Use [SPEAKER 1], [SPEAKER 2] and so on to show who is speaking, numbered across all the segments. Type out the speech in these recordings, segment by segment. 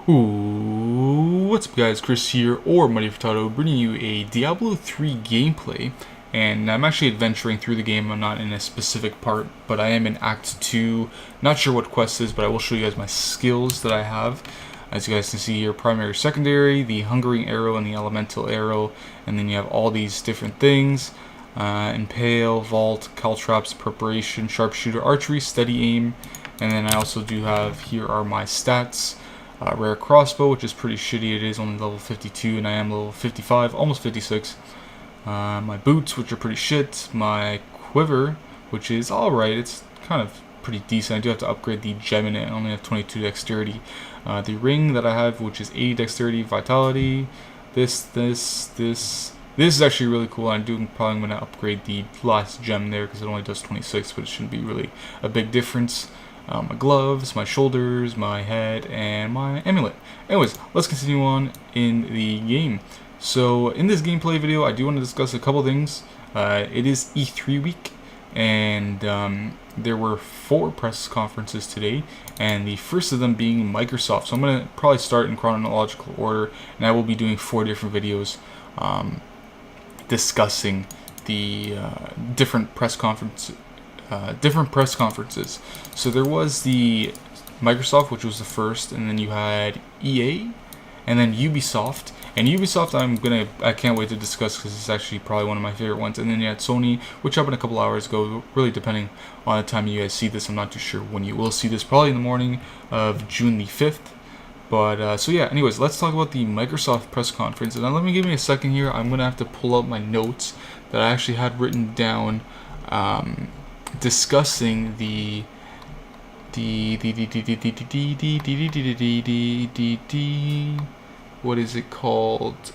[SPEAKER 1] Ooh, what's up guys, Chris here, or Muddy Furtado, bringing you a Diablo 3 gameplay, and I'm actually adventuring through the game. I'm not in a specific part, but I am in Act 2, not sure what quest is, but I will show you guys my skills that I have. As you guys can see here, primary, secondary, the hungering arrow and the elemental arrow, and then you have all these different things, impale, vault, caltrops, preparation, sharpshooter, archery, steady aim, and then I also do have, here are my stats. Rare crossbow, which is pretty shitty. It is only level 52 and I am level 55, almost 56. My boots, which are pretty shit. My quiver, which is alright. It's kind of pretty decent. I do have to upgrade the gem in it. I only have 22 dexterity. The ring that I have, which is 80 dexterity, vitality. This is actually really cool. I'm probably going to upgrade the last gem there because it only does 26, but it shouldn't be really a big difference. My gloves, my shoulders, my head, and my amulet. Anyways, let's continue on in the game. So in this gameplay video, I do want to discuss a couple things. It is E3 week, and there were 4 press conferences today, and the first of them being Microsoft. So I'm going to probably start in chronological order, and I will be doing 4 different videos discussing the different press conferences. So there was the Microsoft, which was the first, and then you had EA, and then Ubisoft. And Ubisoft, I can't wait to discuss because it's actually probably one of my favorite ones. And then you had Sony, which happened a couple hours ago, really depending on the time you guys see this. I'm not too sure when you will see this, probably in the morning of June the 5th. But, so yeah, anyways, let's talk about the Microsoft press conference. And now let me give me a second here. I'm going to have to pull up my notes that I actually had written down, discussing what is it called?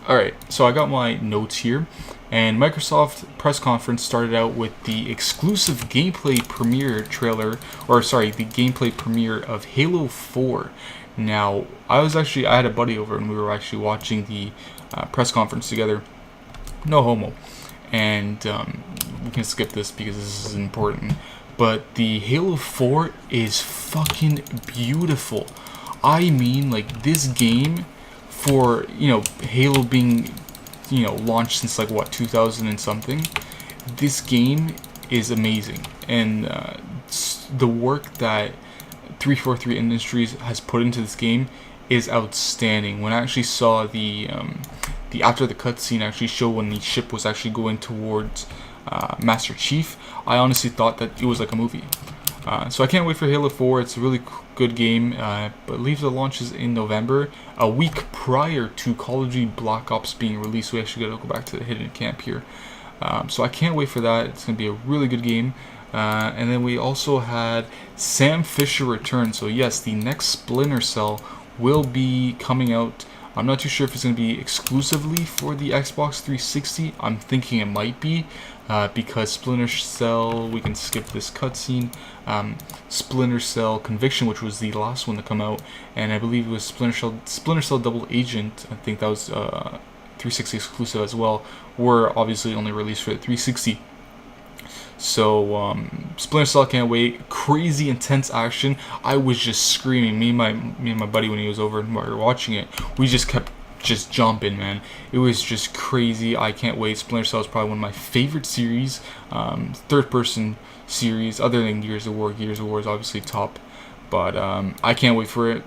[SPEAKER 1] Alright, so I got my notes here, and Microsoft press conference started out with the exclusive gameplay premiere trailer, or sorry, the gameplay premiere of Halo 4. Now, I had a buddy over and we were actually watching the press conference together. No homo. And we can skip this because this is important. But the Halo 4 is fucking beautiful. I mean, like, this game, for, Halo being, launched since, like, what, 2000 and something, this game is amazing. And the work that 343 Industries has put into this game is outstanding. When I actually saw the after the cutscene actually show when the ship was actually going towards Master Chief, I honestly thought that it was like a movie. So I can't wait for Halo 4. It's a really good game. I believe the launch is in November, a week prior to Call of Duty Black Ops being released. We actually got to go back to the hidden camp here. So I can't wait for that. It's going to be a really good game. And then we also had Sam Fisher return. So yes, the next Splinter Cell will be coming out. I'm not too sure if it's going to be exclusively for the Xbox 360. I'm thinking it might be, because Splinter Cell, we can skip this cutscene, Splinter Cell Conviction, which was the last one to come out, and I believe it was Splinter Cell Double Agent, I think that was 360 exclusive as well, were obviously only released for the 360. So, Splinter Cell, can't wait. Crazy intense action. I was just screaming. Me and my buddy, when he was over and we were watching it, we just kept jumping, man. It was just crazy. I can't wait. Splinter Cell is probably one of my favorite series. Third-person series, other than Gears of War. Gears of War is obviously top. But I can't wait for it.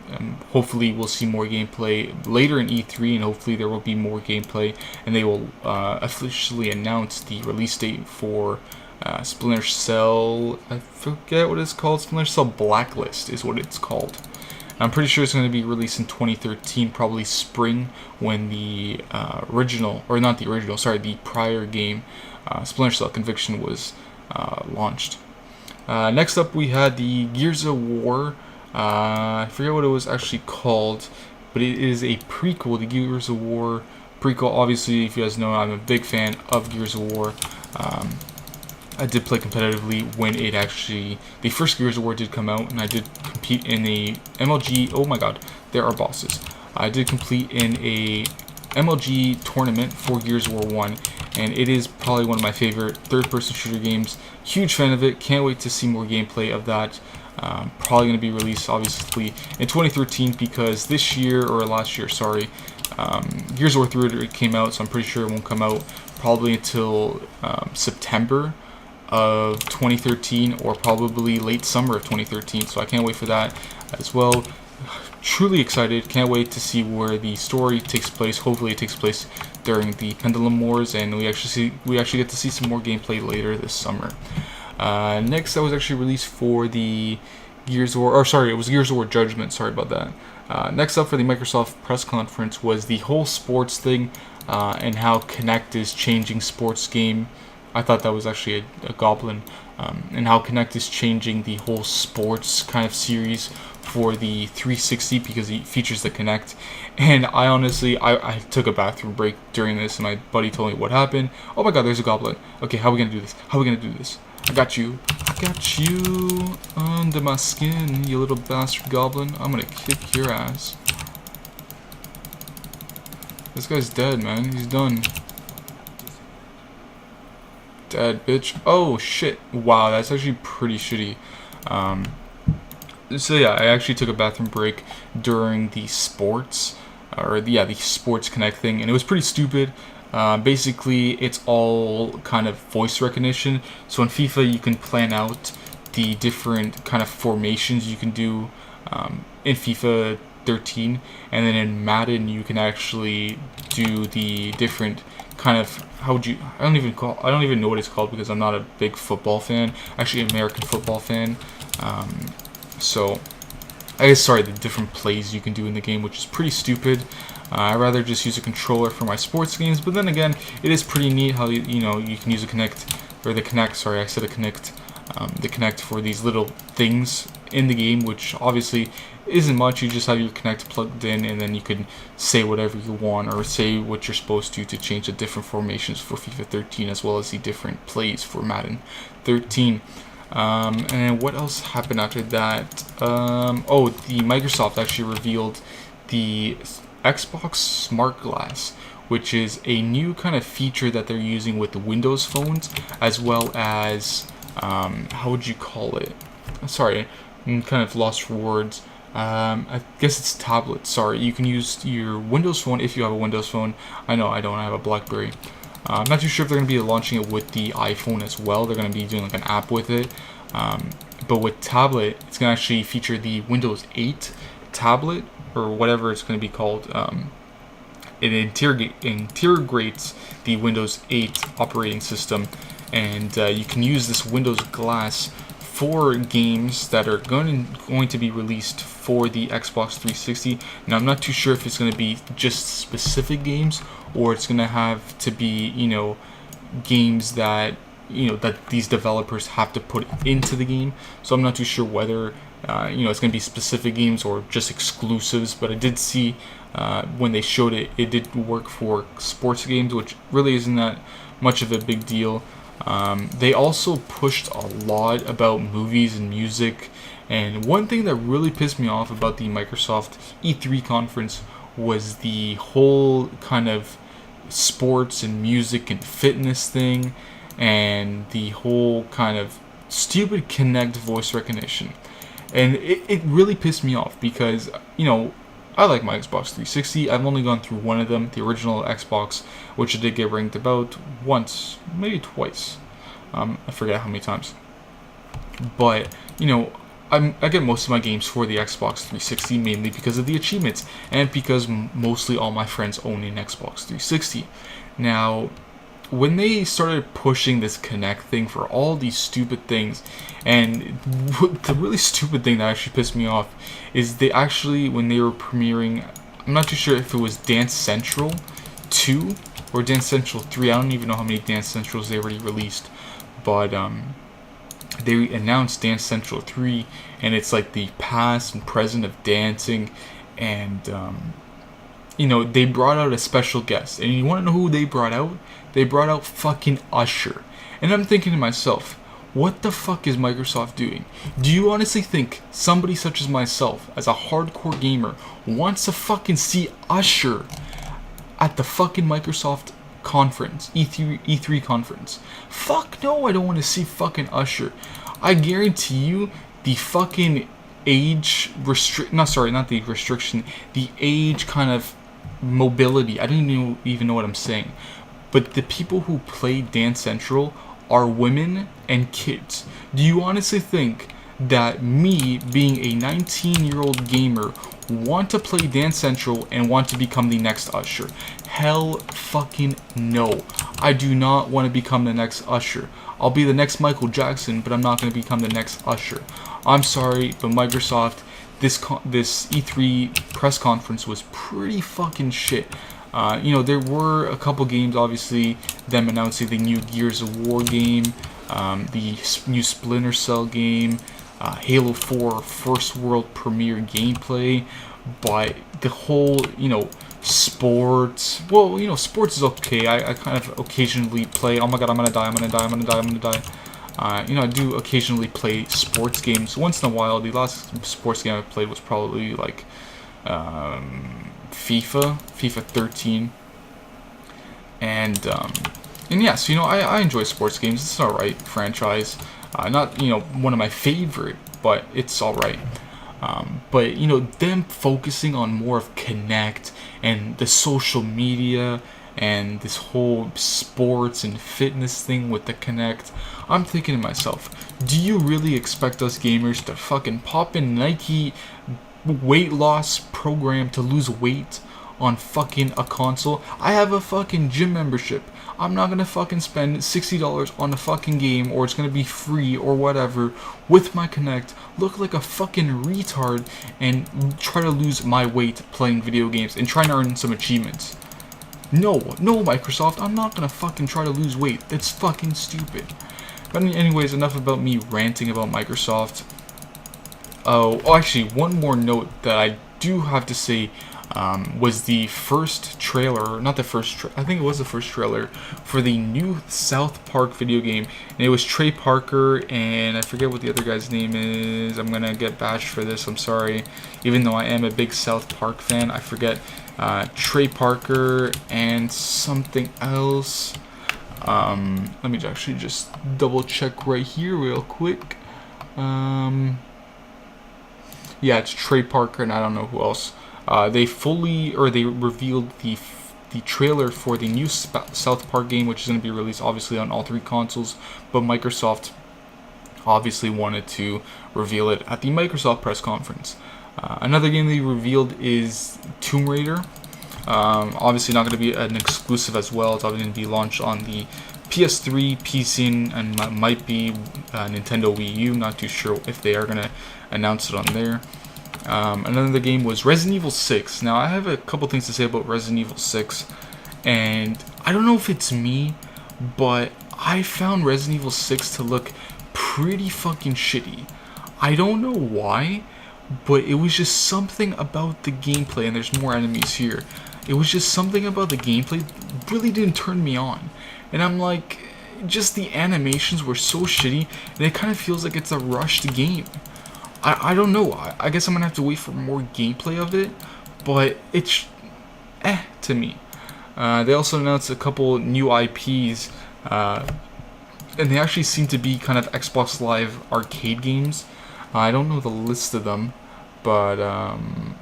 [SPEAKER 1] Hopefully we'll see more gameplay later in E3, and hopefully there will be more gameplay, and they will officially announce the release date for Splinter Cell, I forget what it's called. Splinter Cell Blacklist is what it's called. I'm pretty sure it's going to be released in 2013, probably spring, when the the prior game, Splinter Cell Conviction, was launched. Next up, we had the Gears of War. I forget what it was actually called, but it is a prequel, the Gears of War prequel. Obviously, if you guys know, I'm a big fan of Gears of War. I did play competitively when the first Gears of War did come out, and I did compete in a MLG, oh my god, there are bosses. I did compete in a MLG tournament for Gears of War 1, and it is probably one of my favorite third-person shooter games. Huge fan of it, can't wait to see more gameplay of that. Probably going to be released, obviously, in 2013 because this year, or last year, sorry, Gears of War 3 already came out, so I'm pretty sure it won't come out probably until September of 2013 or probably late summer of 2013, so I can't wait for that as well. Truly excited, can't wait to see where the story takes place. Hopefully it takes place during the Pendulum Wars, and we actually get to see some more gameplay later this summer. Next, that was actually released for the Gears of War, or sorry, it was Gears of War Judgment, sorry about that. Next up for the Microsoft press conference was the whole sports thing, and how Kinect is changing sports game. I thought that was actually a goblin, and how Kinect is changing the whole sports kind of series for the 360 because it features the Kinect. And I honestly, I took a bathroom break during this, and my buddy told me what happened. Oh my god, there's a goblin. Okay, how are we gonna do this? How are we gonna do this? I got you under my skin, you little bastard goblin. I'm gonna kick your ass. This guy's dead, man. He's done. Dead, bitch. Oh, shit. Wow, that's actually pretty shitty. So yeah, I actually took a bathroom break during the sports, the Sports Connect thing, and it was pretty stupid. Basically, it's all kind of voice recognition. So in FIFA, you can plan out the different kind of formations you can do in FIFA 13, and then in Madden, you can actually do the different kind of I don't even know what it's called because I'm not a big football fan. Actually, American football fan. So I guess the different plays you can do in the game, which is pretty stupid. I'd rather just use a controller for my sports games, but then again, it is pretty neat how you can use a Kinect, or the Kinect. Sorry, I said a Kinect. The Kinect for these little things in the game, which obviously isn't much. You just have your Kinect plugged in, and then you can say whatever you want, or say what you're supposed to change the different formations for FIFA 13, as well as the different plays for Madden 13. And then what else happened after that? Oh, the Microsoft actually revealed the Xbox Smart Glass, which is a new kind of feature that they're using with the Windows phones, as well as how would you call it? Sorry, I'm kind of lost for words. I guess it's tablets. Sorry, you can use your Windows phone if you have a Windows phone. I know I don't. I have a BlackBerry. I'm not too sure if they're going to be launching it with the iPhone as well. They're going to be doing like an app with it. But with tablet, it's going to actually feature the Windows 8 tablet, or whatever it's going to be called. It integrates the Windows 8 operating system, and you can use this Windows Glass for games that are going to be released for the Xbox 360. Now, I'm not too sure if it's going to be just specific games, or it's going to have to be, games that, that these developers have to put into the game. So I'm not too sure whether, it's going to be specific games or just exclusives. But I did see when they showed it, it did work for sports games, which really isn't that much of a big deal. They also pushed a lot about movies and music, and one thing that really pissed me off about the Microsoft E3 conference was the whole kind of sports and music and fitness thing, and the whole kind of stupid Kinect voice recognition. And it really pissed me off because, I like my Xbox 360. I've only gone through one of them, the original Xbox, which I did get ranked about once, maybe twice. I forget how many times. But, I get most of my games for the Xbox 360 mainly because of the achievements, and because mostly all my friends own an Xbox 360. Now, when they started pushing this Kinect thing for all these stupid things, and the really stupid thing that actually pissed me off is they actually, when they were premiering, I'm not too sure if it was Dance Central 2 or Dance Central 3, I don't even know how many Dance Centrals they already released, but they announced Dance Central 3, and it's like the past and present of dancing, and they brought out a special guest, and you want to know who they brought out? They brought out fucking Usher. And I'm thinking to myself, what the fuck is Microsoft doing? Do you honestly think somebody such as myself, as a hardcore gamer, wants to fucking see Usher at the fucking Microsoft conference, E3 conference? Fuck no, I don't want to see fucking Usher. I guarantee you, the fucking age not the restriction, the age kind of mobility. I don't even know what I'm saying. But the people who play Dance Central are women and kids. Do you honestly think that me, being a 19-year-old gamer, want to play Dance Central and want to become the next Usher? Hell fucking no. I do not want to become the next Usher. I'll be the next Michael Jackson, but I'm not going to become the next Usher. I'm sorry, but Microsoft, this E3 press conference was pretty fucking shit. There were a couple games, obviously, them announcing the new Gears of War game, the new Splinter Cell game, Halo 4 first world premiere gameplay, but the whole, sports, sports is okay. I kind of occasionally play, oh my god, I'm gonna die. I do occasionally play sports games once in a while. The last sports game I played was probably like, FIFA 13, and yeah, so I enjoy sports games. It's an alright franchise, not one of my favorite, but it's alright. But them focusing on more of Connect and the social media and this whole sports and fitness thing with the Connect, I'm thinking to myself, do you really expect us gamers to fucking pop in Nike weight loss program to lose weight on fucking a console? I have a fucking gym membership. I'm not gonna fucking spend $60 on a fucking game, or it's gonna be free or whatever with my Connect, look like a fucking retard, and try to lose my weight playing video games and trying to earn some achievements. No, Microsoft, I'm not gonna fucking try to lose weight. That's fucking stupid. But anyways, enough about me ranting about Microsoft. Oh, actually, one more note that I do have to say was the first trailer, not the first, I think it was the first trailer for the new South Park video game. And it was Trey Parker, and I forget what the other guy's name is. I'm gonna get bashed for this, I'm sorry. Even though I am a big South Park fan, I forget. Trey Parker and something else. Let me actually just double check right here real quick. Yeah, it's Trey Parker and I don't know who else. They revealed the trailer for the new South Park game, which is going to be released obviously on all three consoles, but Microsoft obviously wanted to reveal it at the Microsoft press conference. Another game they revealed is Tomb Raider. Obviously not going to be an exclusive as well. It's obviously going to be launched on the PS3, PC, and might be Nintendo Wii U. Not too sure if they are going to announce it on there. Another game was Resident Evil 6. Now, I have a couple things to say about Resident Evil 6, and I don't know if it's me, but I found Resident Evil 6 to look pretty fucking shitty. I don't know why, but it was just something about the gameplay, and there's more enemies here. It was just something about the gameplay that really didn't turn me on. And I'm like, just the animations were so shitty, and it kind of feels like it's a rushed game. I don't know. I guess I'm going to have to wait for more gameplay of it, but it's to me. They also announced a couple new IPs, and they actually seem to be kind of Xbox Live arcade games. I don't know the list of them, but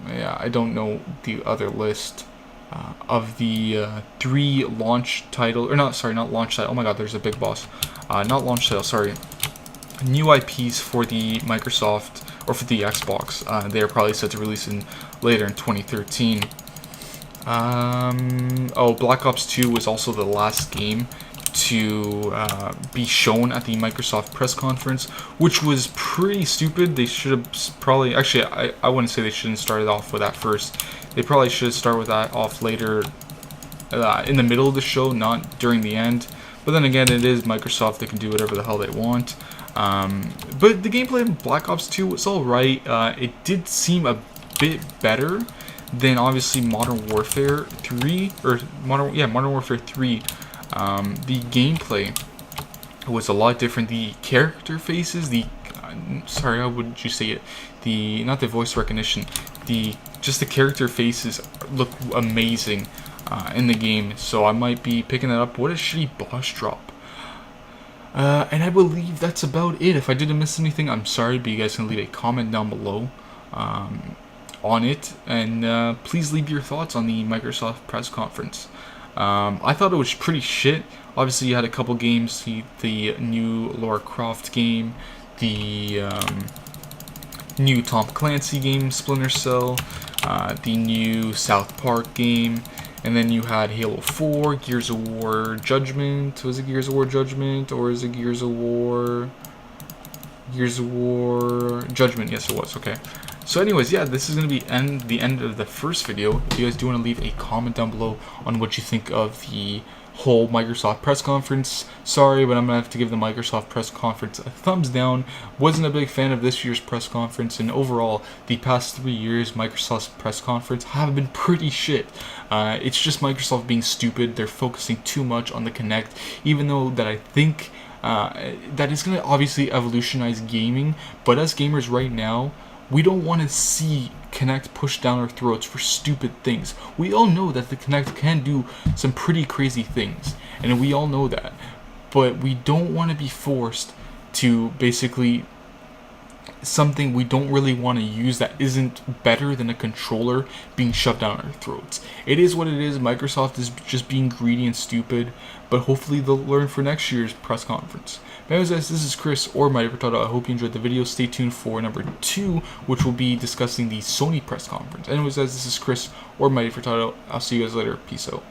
[SPEAKER 1] yeah, I don't know the other list of the 3 launch title, or not launch title. Oh my god, there's a big boss. Not launch title, sorry. New IPs for the Microsoft, or for the Xbox. They are probably set to release later in 2013. Black Ops 2 was also the last game to be shown at the Microsoft press conference, which was pretty stupid. They should have probably, actually, I wouldn't say they shouldn't start it off with that first. They probably should start with that off later, in the middle of the show, not during the end. But then again, it is Microsoft, they can do whatever the hell they want. But the gameplay in Black Ops 2 was alright. It did seem a bit better than obviously Modern Warfare 3, or Modern Warfare 3. The gameplay was a lot different. The character faces, how would you say it? Not the voice recognition, just the character faces look amazing in the game. So I might be picking that up. What a shitty boss drop. And I believe that's about it. If I didn't miss anything, I'm sorry, but you guys can leave a comment down below on it, and please leave your thoughts on the Microsoft press conference. I thought it was pretty shit. Obviously, you had a couple games, the new Lara Croft game, the new Tom Clancy game, Splinter Cell, the new South Park game, and then you had Halo 4, Gears of War Judgment. Was it Gears of War Judgment, or is it Gears of War Judgment? Yes, it was. Okay. So anyways, yeah, this is going to be the end of the first video. If you guys do want to leave a comment down below on what you think of the whole Microsoft press conference. Sorry, but I'm going to have to give the Microsoft press conference a thumbs down. Wasn't a big fan of this year's press conference, and overall, the past 3 years, Microsoft's press conference have been pretty shit. It's just Microsoft being stupid. They're focusing too much on the Kinect, even though that I think that is going to obviously evolutionize gaming, but as gamers right now, we don't want to see Kinect pushed down our throats for stupid things. We all know that the Kinect can do some pretty crazy things, and we all know that. But we don't want to be forced to basically something we don't really want to use that isn't better than a controller being shoved down our throats. It is what it is. Microsoft is just being greedy and stupid, but hopefully they'll learn for next year's press conference. Anyways, guys, this is Chris or Mighty Potato. I hope you enjoyed the video. Stay tuned for number 2, which will be discussing the Sony press conference. Anyways, guys, this is Chris or Mighty Potato. I'll see you guys later. Peace out.